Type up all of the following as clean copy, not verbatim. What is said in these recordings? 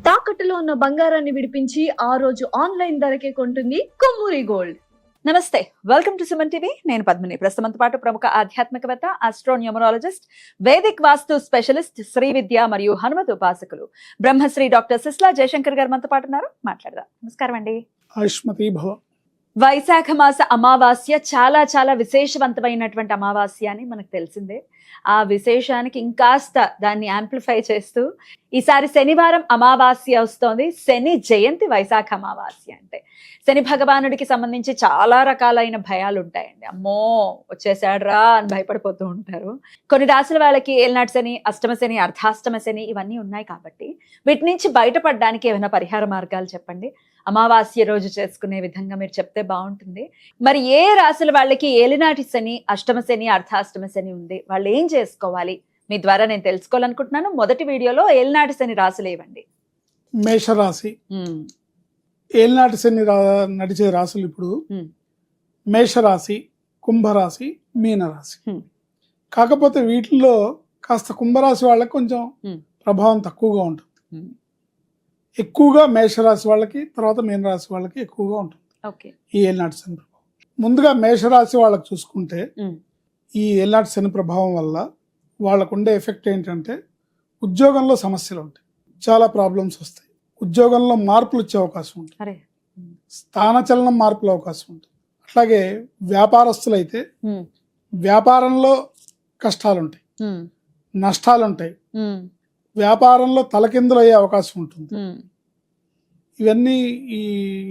తాకట్టులో ఉన్న బంగారాన్ని విడిపించి ఆ రోజు ఆన్లైన్ ధరకే కొంటుంది కొమ్మూరి గోల్డ్. నమస్తే, వెల్కమ్ టు సుమన్ టీవీ. నేను పద్మిని. ప్రస్తుతంతో పాటు ప్రముఖ ఆధ్యాత్మికవేత్త, ఆస్ట్రోన్యూమరాలజిస్ట్, వేదిక్ వాస్తు స్పెషలిస్ట్, శ్రీ విద్య మరియు హనుమత్ ఉపాసకులు బ్రహ్మశ్రీ డాక్టర్ సిస్లా జయశంకర్ గారు మనతో పాటు ఉన్నారు. మాట్లాడదాం. నమస్కారం అండి. ఆయుష్మతి భవ. వైశాఖ మాస అమావాస్య చాలా చాలా విశేషవంతమైనటువంటి అమావాస్య అని మనకు తెలిసిందే. ఆ విశేషానికి ఇంకాస్త దాన్ని యాంప్లిఫై చేస్తూ ఈసారి శనివారం అమావాస్య వస్తోంది. శని జయంతి వైశాఖ అమావాస్య అంటే శని భగవానుడికి సంబంధించి చాలా రకాలైన భయాలు ఉంటాయండి. అమ్మో వచ్చేసాడ్రా అని భయపడిపోతూ ఉంటారు. కొన్ని రాశుల వాళ్ళకి ఏలినాటి శని, అష్టమ శని, అర్ధాష్టమ శని ఇవన్నీ ఉన్నాయి కాబట్టి వీటి నుంచి బయటపడడానికి ఏమైనా పరిహార మార్గాలు చెప్పండి. అమావాస్య రోజు చేసుకునే విధంగా మీరు చెప్తే బాగుంటుంది. మరి ఏ రాశుల వాళ్ళకి ఏలినాటి శని, అష్టమ శని, అర్ధాష్టమ శని ఉంది, వాళ్ళు ఏం చేసుకోవాలి? మీ ద్వారా నేను తెలుసుకోవాలనుకుంటున్నాను. మొదటి వీడియోలో ఏలినాటి శని రాశులు ఇవ్వండి. మేషరాశి. ఏలినాటి శని నడిచే రాశులు ఇప్పుడు మేషరాశి, కుంభరాశి, మీనరాశి. కాకపోతే వీటిల్లో కాస్త కుంభరాశి వాళ్ళకి కొంచెం ప్రభావం తక్కువగా ఉంటుంది. ఎక్కువగా మేషరాశి వాళ్ళకి, తర్వాత మీనరాశి వాళ్ళకి ఎక్కువగా ఉంటుంది ఈ ఏలినాటి శని ప్రభావం. ముందుగా మేషరాశి వాళ్ళకి చూసుకుంటే ఈ ఏలినాటి శని ప్రభావం వల్ల వాళ్ళకు ఉండే ఎఫెక్ట్ ఏంటంటే ఉద్యోగంలో సమస్యలు ఉంటాయి, చాలా ప్రాబ్లమ్స్ వస్తాయి. ఉద్యోగంలో మార్పులు వచ్చే అవకాశం ఉంటుంది, స్థానచలనం మార్పుల అవకాశం ఉంటుంది. అట్లాగే వ్యాపారస్తులైతే వ్యాపారంలో కష్టాలు ఉంటాయి, నష్టాలు ఉంటాయి, వ్యాపారంలో తలకిందులు అయ్యే అవకాశం ఉంటుంది. ఇవన్నీ ఈ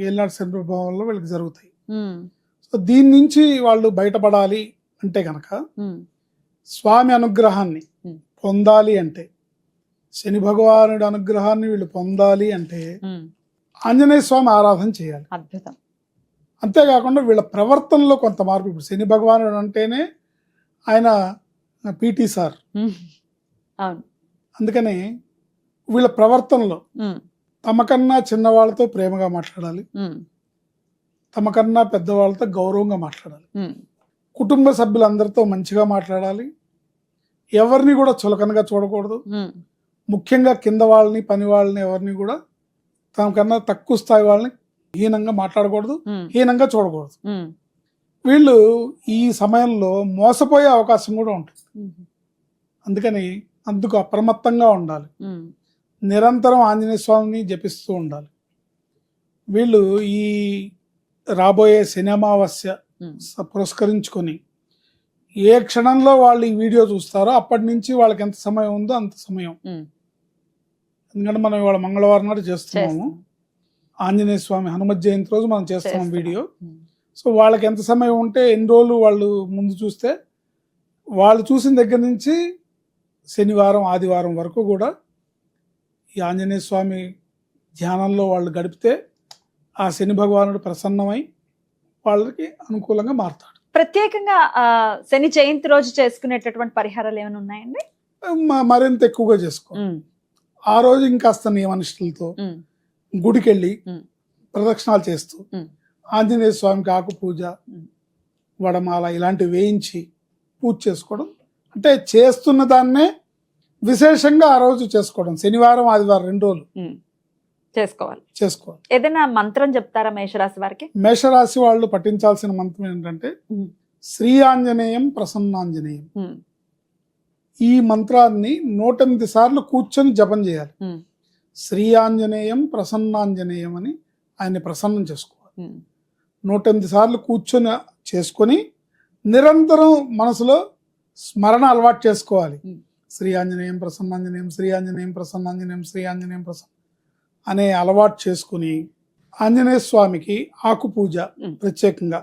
ఏలినాటి శని ప్రభావం వల్ల వీళ్ళకి జరుగుతాయి. సో దీని నుంచి వాళ్ళు బయటపడాలి అంటే కనుక స్వామి అనుగ్రహాన్ని పొందాలి అంటే, శని భగవానుడి అనుగ్రహాన్ని వీళ్ళు పొందాలి అంటే ఆంజనేయ స్వామి ఆరాధన చేయాలి. అద్భుతం. అంతేకాకుండా వీళ్ళ ప్రవర్తనలో కొంత మార్పు. ఇప్పుడు శని భగవానుడు అంటేనే ఆయన పీటీ సార్, అందుకని వీళ్ళ ప్రవర్తనలో తమకన్నా చిన్నవాళ్ళతో ప్రేమగా మాట్లాడాలి, తమకన్నా పెద్దవాళ్ళతో గౌరవంగా మాట్లాడాలి, కుటుంబ సభ్యులందరితో మంచిగా మాట్లాడాలి, ఎవరిని కూడా చులకనగా చూడకూడదు. ముఖ్యంగా కింద వాళ్ళని, పని వాళ్ళని, ఎవరిని కూడా తమకన్నా తక్కువ స్థాయి వాళ్ళని హీనంగా మాట్లాడకూడదు, హీనంగా చూడకూడదు. వీళ్ళు ఈ సమయంలో మోసపోయే అవకాశం కూడా ఉంటుంది. అందుకని అందుకు అప్రమత్తంగా ఉండాలి, నిరంతరం ఆంజనేయ స్వామిని జపిస్తూ ఉండాలి. వీళ్ళు ఈ రాబోయే శని అమావాస్య పురస్కరించుకొని ఏ క్షణంలో వాళ్ళు ఈ వీడియో చూస్తారో అప్పటి నుంచి వాళ్ళకి ఎంత సమయం ఉందో అంత సమయం. ఎందుకంటే మనం ఇవాళ మంగళవారం నాడు చేస్తున్నాము, ఆంజనేయ స్వామి హనుమత్ జయంతి రోజు మనం చేస్తున్నాం వీడియో. సో వాళ్ళకి ఎంత సమయం ఉంటే ఎన్ని రోజులు వాళ్ళు ముందు చూస్తే, వాళ్ళు చూసిన దగ్గర నుంచి శనివారం, ఆదివారం వరకు కూడా ఈ ఆంజనేయ స్వామి ధ్యానంలో వాళ్ళు గడిపితే ఆ శని భగవానుడు ప్రసన్నమై వాళ్ళకి అనుకూలంగా మారుతాడు. ప్రత్యేకంగా శని జయంతి రోజు చేసుకునేటటువంటి పరిహారాలు ఏమైనా ఉన్నాయండి? మరింత ఎక్కువగా చేసుకో. ఆ రోజు ఇంకాస్త నియమనిష్టలతో గుడికెళ్ళి ప్రదక్షిణాలు చేస్తూ ఆంజనేయ స్వామికి ఆకు పూజ, వడమాల ఇలాంటివి వేయించి పూజ చేసుకోవడం, అంటే చేస్తున్న దాన్నే విశేషంగా ఆ రోజు చేసుకోవడం. శనివారం, ఆదివారం 2 రోజులు చేసుకోవాలి. ఏదైనా మంత్రం చెప్తారా మేషరాశి వారికి? మేషరాశి వాళ్ళు పఠించాల్సిన మంత్రం ఏంటంటే శ్రీ ఆంజనేయం ప్రసన్నాంజనేయం. ఈ మంత్రాన్ని 108 సార్లు కూర్చొని జపం చేయాలి. శ్రీ ఆంజనేయం ప్రసన్నాంజనేయం అని ఆయన్ని ప్రసన్నం చేసుకోవాలి. 108 సార్లు కూర్చొని చేసుకొని నిరంతరం మనసులో స్మరణ అలవాటు చేసుకోవాలి. శ్రీ ఆంజనేయం ప్రసన్నాంజనేయం, శ్రీ ఆంజనేయం ప్రసన్నాంజనేయం, శ్రీ ఆంజనేయం ప్రసన్న అనే అలవాటు చేసుకుని ఆంజనేయ స్వామికి ఆకు పూజ ప్రత్యేకంగా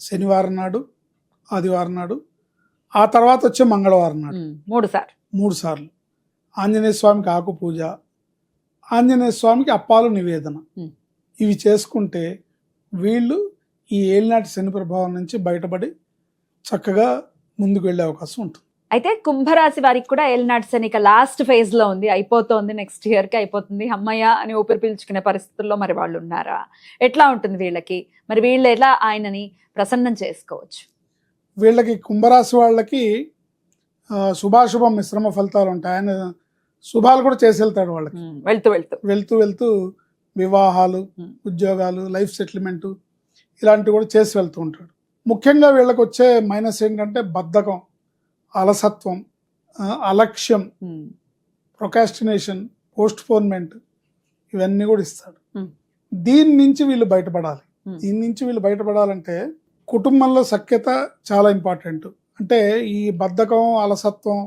శనివారం నాడు, ఆదివారం నాడు, ఆ తర్వాత వచ్చే మంగళవారం నాడు 3 సార్లు ఆంజనేయ స్వామికి ఆకు పూజ, ఆంజనేయ స్వామికి అప్పాలు నివేదన, ఇవి చేసుకుంటే వీళ్ళు ఈ ఏలినాటి శని ప్రభావం నుంచి బయటపడి చక్కగా ముందుకు వెళ్ళే అవకాశం ఉంటుంది. అయితే కుంభరాశి వారికి కూడా ఏలినాటి శని లాస్ట్ ఫేజ్ లో ఉంది, అయిపోతుంది, నెక్స్ట్ ఇయర్ కి అయిపోతుంది, అమ్మయ్య అని ఊపిరి పీల్చుకునే పరిస్థితుల్లో మరి వాళ్ళు ఉన్నారా? ఎట్లా ఉంటుంది వీళ్ళకి? మరి వీళ్ళు ఎలా ఆయనని ప్రసన్నం చేసుకోవచ్చు? వీళ్ళకి కుంభరాశి వాళ్ళకి శుభాశుభ మిశ్రమ ఫలితాలు ఉంటాయి. ఆయన శుభాలు కూడా చేసి వెళ్తాడు వాళ్ళకి. వెళ్తూ వెళ్తూ వెళ్తూ వెళ్తూ వివాహాలు, ఉద్యోగాలు, లైఫ్ సెటిల్మెంట్ ఇలాంటివి కూడా చేసి వెళ్తూ ఉంటాడు. ముఖ్యంగా వీళ్ళకి వచ్చే మైనస్ ఏంటంటే బద్ధకం, అలసత్వం, అలక్ష్యం, ప్రొకాస్టినేషన్, పోస్ట్పోన్మెంట్ ఇవన్నీ కూడా ఇస్తాడు. దీని నుంచి వీళ్ళు బయటపడాలి. దీని నుంచి వీళ్ళు బయటపడాలంటే కుటుంబంలో సఖ్యత చాలా ఇంపార్టెంట్. అంటే ఈ బద్ధకం, అలసత్వం,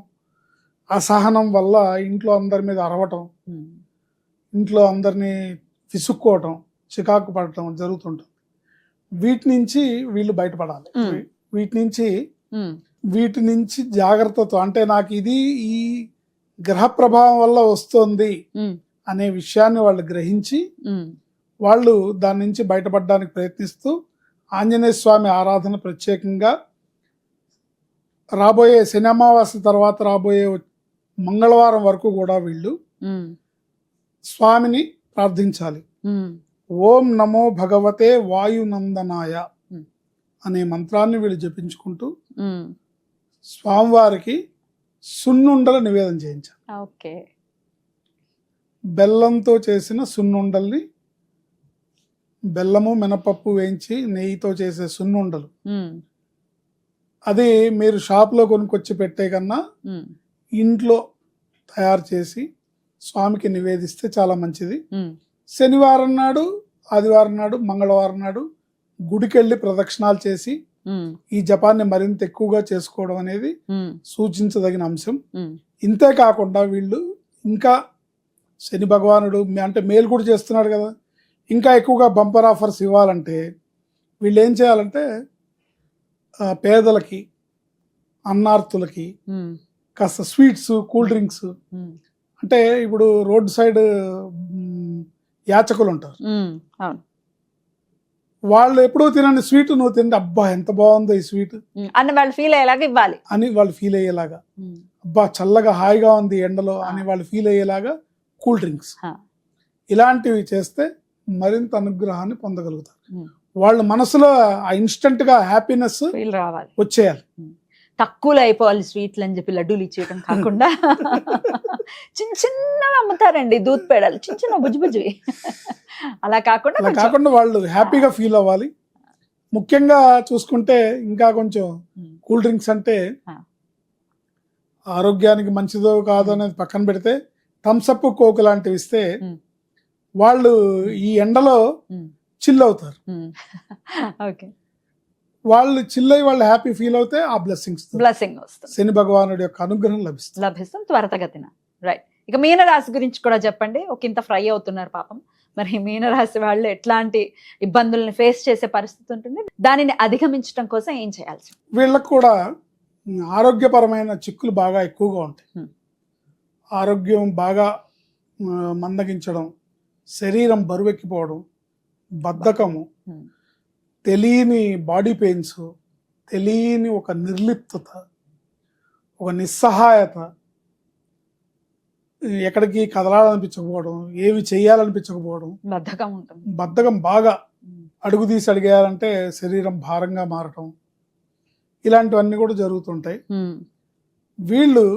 అసహనం వల్ల ఇంట్లో అందరి మీద అరవటం, ఇంట్లో అందరినీ విసుక్కోవటం, చికాకు పడటం జరుగుతుంటుంది. వీటి నుంచి వీళ్ళు బయటపడాలి. వీటి నుంచి జాగ్రత్తతో, అంటే నాకు ఇది ఈ గ్రహ ప్రభావం వల్ల వస్తుంది అనే విషయాన్ని వాళ్ళు గ్రహించి వాళ్ళు దాని నుంచి బయటపడడానికి ప్రయత్నిస్తూ ఆంజనేయ స్వామి ఆరాధన ప్రత్యేకంగా రాబోయే శని అమావాస్య తర్వాత రాబోయే మంగళవారం వరకు కూడా వీళ్ళు స్వామిని ప్రార్థించాలి. ఓం నమో భగవతే వాయునందనాయ అనే మంత్రాన్ని వీళ్ళు జపించుకుంటూ స్వామివారికి సున్నుండలు నివేదన చేయించాలి. ఓకే. బెల్లంతో చేసిన సున్నుండల్ని, బెల్లము మినపప్పు వేయించి నెయ్యితో చేసే సున్నుండలు, అది మీరు షాప్లో కొనుక్కొచ్చి పెట్టే కన్నా ఇంట్లో తయారు చేసి స్వామికి నివేదిస్తే చాలా మంచిది. శనివారం నాడు, ఆదివారం నాడు, మంగళవారం నాడు గుడికెళ్ళి ప్రదక్షిణాలు చేసి ఈ జపాన్ని మరింత ఎక్కువగా చేసుకోవడం అనేది సూచించదగిన అంశం. ఇంతే కాకుండా వీళ్ళు ఇంకా శని భగవానుడు అంటే మేలు కూడా చేస్తున్నాడు కదా, ఇంకా ఎక్కువగా బంపర్ ఆఫర్స్ ఇవ్వాలంటే వీళ్ళు ఏం చేయాలంటే పేదలకి, అన్నార్తులకి కాస్త స్వీట్స్, కూల్ డ్రింక్స్, అంటే ఇప్పుడు రోడ్ సైడ్ యాచకులు ఉంటారు, వాళ్ళు ఎప్పుడూ తినండి స్వీట్, నువ్వు తింటే అబ్బా ఎంత బాగుందో ఈ స్వీట్ అని వాళ్ళు ఫీల్ అయ్యేలాగా ఇవ్వాలి, అని వాళ్ళు ఫీల్ అయ్యేలాగా, అబ్బా చల్లగా హాయిగా ఉంది ఎండలో అని వాళ్ళు ఫీల్ అయ్యేలాగా కూల్ డ్రింక్స్ ఇలాంటివి చేస్తే మరింత అనుగ్రహాన్ని పొందగలుగుతారు. వాళ్ళ మనసులో ఆ ఇన్స్టెంట్ గా హ్యాపీనెస్ రావాలి, వచ్చేయాలి. తక్కువలో అయిపోవాలి స్వీట్లు అని చెప్పి లడ్డూలు ఇచ్చేయడం కాకుండా చిన్న చిన్నవి అమ్ముతారండి, దూద్ పేడలు, చిన్న చిన్న బుజ్జి అలా కాకుండా వాళ్ళు హ్యాపీగా ఫీల్ అవ్వాలి. ముఖ్యంగా చూసుకుంటే ఇంకా కొంచెం కూల్ డ్రింక్స్ అంటే ఆరోగ్యానికి మంచిదో కాదో అనేది పక్కన పెడితే థమ్స్అప్, కోక్ లాంటివి ఇస్తే వాళ్ళు ఈ ఎండలో చిల్ అవుతారు. వాళ్ళు చిల్లై వాళ్ళు హ్యాపీ ఫీల్ అవుతే ఆ బ్లెస్సింగ్ వస్తుంది, శని భగవానుడి యొక్క అనుగ్రహం లభిస్తుంది త్వరతగతిన. రైట్. ఇక మీనరాశి గురించి కూడా చెప్పండి. ఒక ఇంత ఫ్రై అవుతున్నారు పాపం, మరి మీనరాశి వాళ్ళు ఎట్లాంటి ఇబ్బందుల్ని ఫేస్ చేసే పరిస్థితి ఉంటుంది, దానిని అధిగమించడం కోసం ఏం చేయాల్సి? వీళ్ళకు కూడా ఆరోగ్యపరమైన చిక్కులు బాగా ఎక్కువగా ఉంటాయి. ఆరోగ్యం బాగా మందగించడం, శరీరం బరువెక్కిపోవడం, బద్ధకము, తెలియని బాడీ పెయిన్స్, తెలియని ఒక నిర్లిప్తత, ఒక నిస్సహాయత, ఎక్కడికి కదలాలనిపించకపోవడం, ఏమి చేయాలనిపించకపోవడం, బద్ధకం బాగా అడుగు తీసి అడిగేయాలంటే శరీరం భారంగా మారటం, ఇలాంటివన్నీ కూడా జరుగుతుంటాయి. వీళ్ళు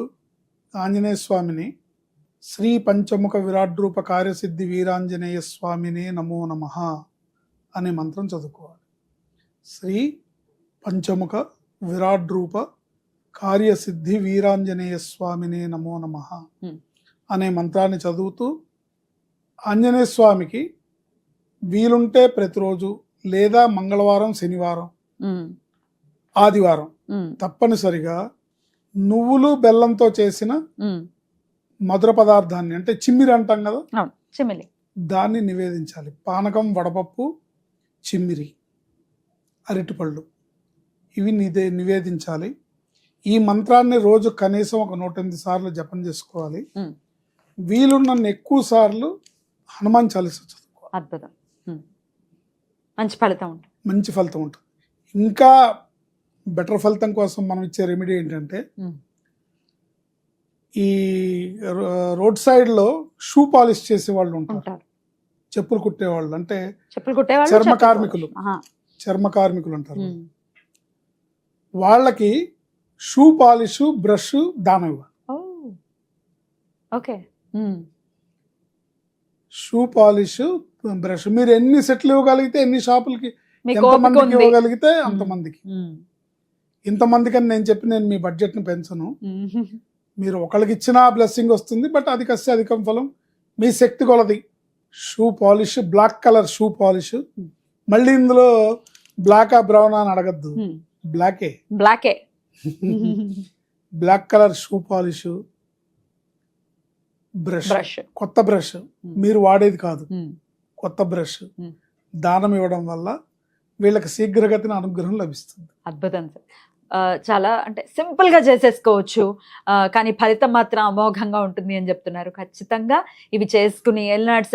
ఆంజనేయ స్వామిని శ్రీ పంచముఖ విరాట్ రూప కార్యసిద్ధి వీరాంజనేయ స్వామినే నమో నమః అనే మంత్రం చదువుకోవాలి. శ్రీ పంచముఖ విరాట్ రూప కార్యసిద్ధి వీరాంజనేయ స్వామినే నమో నమః అనే మంత్రాన్ని చదువుతూ ఆంజనేయ స్వామికి వీలుంటే ప్రతిరోజు లేదా మంగళవారం, శనివారం, ఆదివారం తప్పనిసరిగా నువ్వులు బెల్లంతో చేసిన మధుర పదార్థాన్ని, అంటే చిమ్మిరి అంటాం కదా, దాన్ని నివేదించాలి. పానకం, వడపప్పు, చిమ్మిరి, అరటిపళ్ళు ఇవి నివేదించాలి. ఈ మంత్రాన్ని రోజు కనీసం ఒక 108 సార్లు జపం చేసుకోవాలి. వీలున్న ఎక్కువ సార్లు హనుమాన్ చాలీస చదువుకోవాలి. అద్భుతం, మంచి ఫలితం ఉంటుంది. ఇంకా బెటర్ ఫలితం కోసం మనం ఇచ్చే రెమెడీ ఏంటంటే, ఈ రోడ్ సైడ్ లో షూ పాలిష్ చేసే వాళ్ళు ఉంటారు, చెప్పులు కుట్టేవాళ్ళు, అంటే చర్మ కార్మికులు ఉంటారు. వాళ్ళకి షూ పాలిష్, బ్రష్ దానం ఇవ్వాలి. ఓకే. Shoe polish, brush. మీరు ఎన్ని సెట్లు ఇవ్వగలిగితే, ఎన్ని షాపులకి మీకు ఓపిక ఎంతమందికి ఉంది. ఇవ్వగలిగితే అంతమందికి. ఇంతమందికి అని నేను మీ బడ్జెట్ ని పెంచను. మీరు ఒకరికి ఇచ్చినా బ్లెస్సింగ్ వస్తుంది, బట్ అది కస్తే అధికం ఫలం. మీ శక్తి కొలది. Shoe polish, black colour shoe polish. మళ్ళీ ఇందులో బ్లాక్ బ్రౌన్ అని అడగద్దు, బ్లాకే. బ్లాకే. Black colour shoe polish, brush, brush. కొత్త బ్రష్, మీరు వాడేది కాదు, కొత్త బ్రష్ దానం ఇవ్వడం వల్ల వీళ్ళకి శీఘ్రగతిన అనుగ్రహం లభిస్తుంది. అద్భుతం సార్. చాలా అంటే సింపుల్ గా చేసేసుకోవచ్చు, కానీ ఫలితం మాత్రం అమోఘంగా ఉంటుంది అని చెప్తున్నారు. ఖచ్చితంగా ఇవి చేసుకుని ఎల్నాడ్స్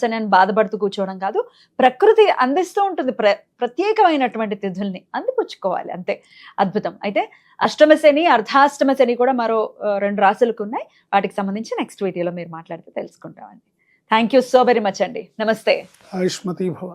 అని బాధపడుతూ కూర్చోవడం కాదు, ప్రకృతి అందిస్తూ ఉంటుంది ప్రత్యేకమైనటువంటి తిథుల్ని, అందిపుచ్చుకోవాలి అంతే. అద్భుతం. అయితే అష్టమ శని, అర్ధాష్టమ శని కూడా మరో 2 రాశులకు ఉన్నాయి. వాటికి సంబంధించి నెక్స్ట్ వీడియోలో మీరు మాట్లాడితే తెలుసుకుంటామండి. Thank you so very much అండి. నమస్తే. ఆయుష్మతి భవ.